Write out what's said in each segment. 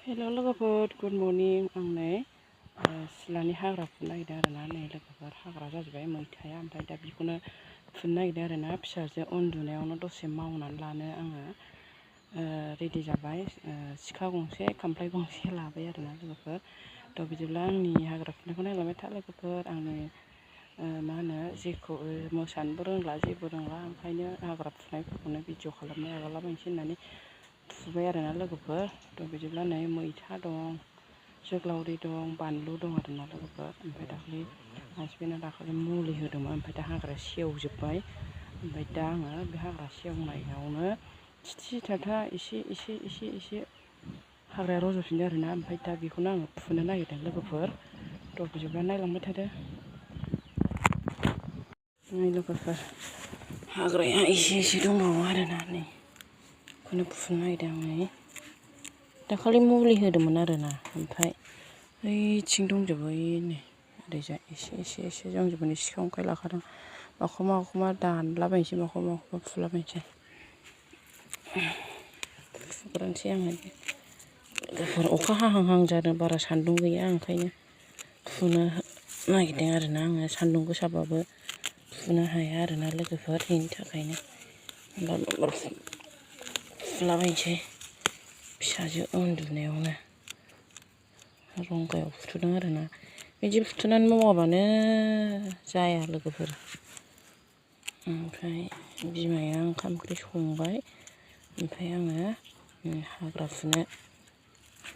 हेल' लोगोफोर good morning आं नै सिथ्लानि हाग्रा फुनो नागिरदों आरोना नै लोगोफोर हाग्रा जाजोब्बाय मैथाया ओमफ्राय दा बेखौनो फुनो नागिरदों आरोना फिसाजो उन्दुनायावनो दसे मावनानै लानो आङो रेडि जाबाय सिखा गंसे खामफ्लाय गंसे लाबाय आरोना लोगोफोर थ' बिदिब्ला आंनि हाग्रा फुनायखौ नायलांबाय था लोगोफोर आंनि मा होनो जेखौ मोसानोबो रोंला जेबो रोंला ओंखायनो हाग्रा फुनायफोरखौनो भिडिअ खालामनो आगारलाबायनोसै होननानै फुबाय आरोना लोगोफोर थ' बिदिब्ला नै मैथा दं जोगोलावरि दं बानलु दं आरोना लोगोफोर ओमफ्राय दाखालि हासबेन्डआ दाखालि मुलि होदोंमोन ओमफ्राय दा हाग्राया सेवजोब्बाय ओमफ्य दा आङो बे हाग्रा सेवनायावनो थिथि थाथा एसे हाग्राया रज'फिनदों आरोना ओमफ्राय दा बेखौनो आङो फुनो नागिरदों लोगोफोर थ' बिदिब्ला नायलांबाय थादो नै लोगोफोर हाग्राया एसे दंबावो आरोना नै बेखौनो फुनो नागिरदों आङो दाखालि मुलि होदोंमोन आरोना ओमफ्राय ओइथिं दंजोबो नै ओरैजाय एसे दंजोबो नै सिखा खंखाय लाखादों माखौबा दानलाबायनोसै माखौबा फुलाबायनोसै फुग्रोनोसै आङो लोगोफोर अखा हाहां जादों बारा सान्दुं गैया ओंखायनो फुनो नागिरदों आरोना आङो सान्दुं गोसाबाबो फुनो हाया आरोना लोगोफोर बेनि थाखायनो फुलाबायनोसै फिसाजो उन्दुनायावनो रंगायाव फुथुदों आरोना बिदि फुथुनानै मावाबानो जाया लोगोफोर ओमफ्राय बिमाया ओंखाम ओंख्रि संबाय ओमफ्राय आङो हाग्रा फुनो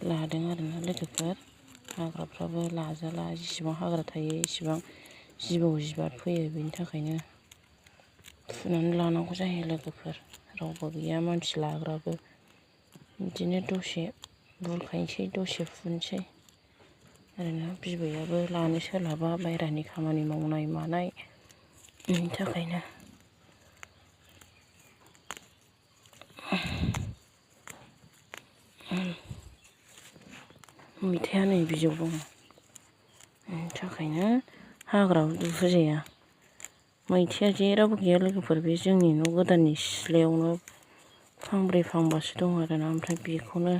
लादों आरोना लोगोफोर हाग्राफ्राबो लाजाला जेसेबां हाग्रा थायो एसेबां जिबौ जिबाद फैयो बेनि थाखायनो फुनानै लानांगौ जायो लोगोफोर रावबो गैया मानसि लाग्राबो बिदिनो दसे बुरखायनोसै दसे फुनोसै ओरैनो बिबैयाबो लानो सोलाबा बायहेरानि खामानि मावनाय मानाय बेनि थाखायनो मैथाया नै बिजौ दङ बेनि थाखायनो हाग्रायाव दुबहोजाया मैथाया जेरावबो गैया लोगोफोर बे जोंनि न' गोदाननि सिथ्लायावनो फांब्रै फांबासो दं आरोना ओमफ्राय बेखौनो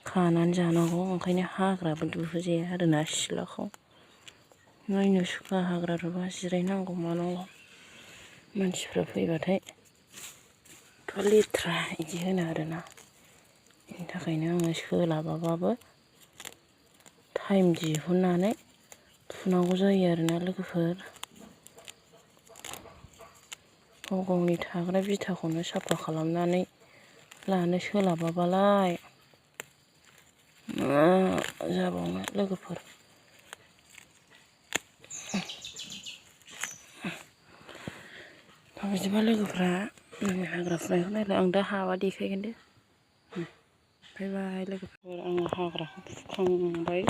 खानानै जानांगौ ओंखायनो हाग्राबो दुबहोजाया आरोना सिथ्लाखौ नायनो सुखुवा हाग्रा दुबा जिरायनांगौ मानांगौ मानसिफ्रा फैबाथाय लेथ्रा बिदि होनो आरोना बेनि थाखायनो आङो सोलाबाबाबो टाइम दिहुननानै फुनांगौ जायो आरोना लोगोफोर गाव गावनि थाग्रा बिथाखौनो साफा खालामनानै लानो सोलाबाबालाय मा जाबावनो लोगोफोर बिदिबा लोगोफ्रा हाग्रा फुनायखौ नायला आं दा हाबा देखायगोन दे बाय लोगोफोर आङो हाग्राखौ फुखांबाय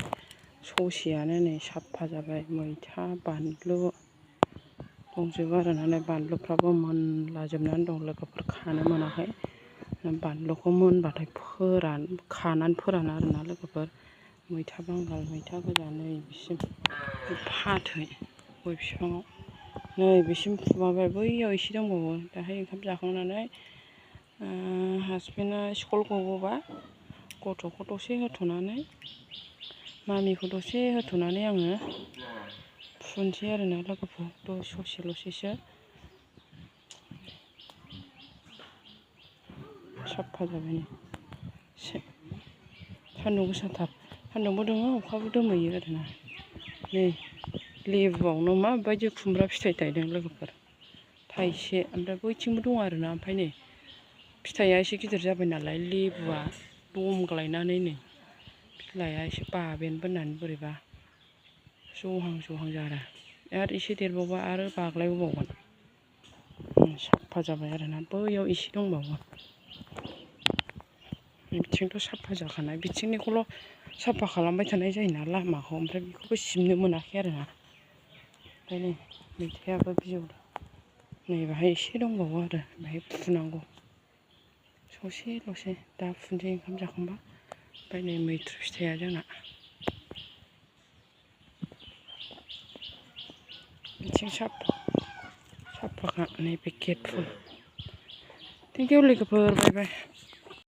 ससेयानो नै साफा जाबाय मैथा बानलु दंजोबो आरोना नै बानलुफ्राबो मोनलाजोबनानै दं लोगोफोर खानो मोनाखै बानलुखौ मोनबाथाय खानानै फोरानो आरोना लोगोफोर मैथा बांगाल मैथा गोजा नै बिसिम फाथै गय बिफाङाव नै बिसिम फुमारबाय बैयाव एसे दंबावो दाहाय ओंखाम जाखांनानै हासबेन्डआ स्कुल गबोबा गथ'खौ दसे होथ'नानै मामिखौ दसे होथ'नानै आङो फुनोसै आरोना लोगोफोर ससेल'सैसो साफा जाबाय सान्दुं गोसाथार सान्दुंबो दङ अखाबो दोमैयो आरोना नै लेबुआवनो माबायदि खुमब्रा फिथाइ थायदों लोगोफोर थाइसे ओमफ्राय बैथिंबो दं आरोना ओमफ्राय नै फिथाइया एसे गिदिर जाबाय नालाय लेबुआ दमग्लायनानै नै बिलाइआ एसे बाबेन बोनानै बोरैबा जहां जारा आरो एसे देरबावबा आरो बाग्लायबावगोन साफा जाबाय आरोना बैयाव एसे दंबावो बिथिंथ' साफा जाखानाय बिथिंनिखौल' साफा खालामबाय थानाय जायोना लामाखौ ओमफ्राय बेखौबो सिबनो मोनाखै आरोना ओमफ्राय नै मैथायाबो बिजौ नै बाहाय एसे दंबावो आरो बाहाय फुनांगौ ससेल'सै दा फुनोसै ओंखाम जाखांबा ओमफ्राय नै मैथ्रु फिथाइया जोंना बिथिं साफाखा नैबे गेट फुल थेंक इउ लोगोफोर बाय बाय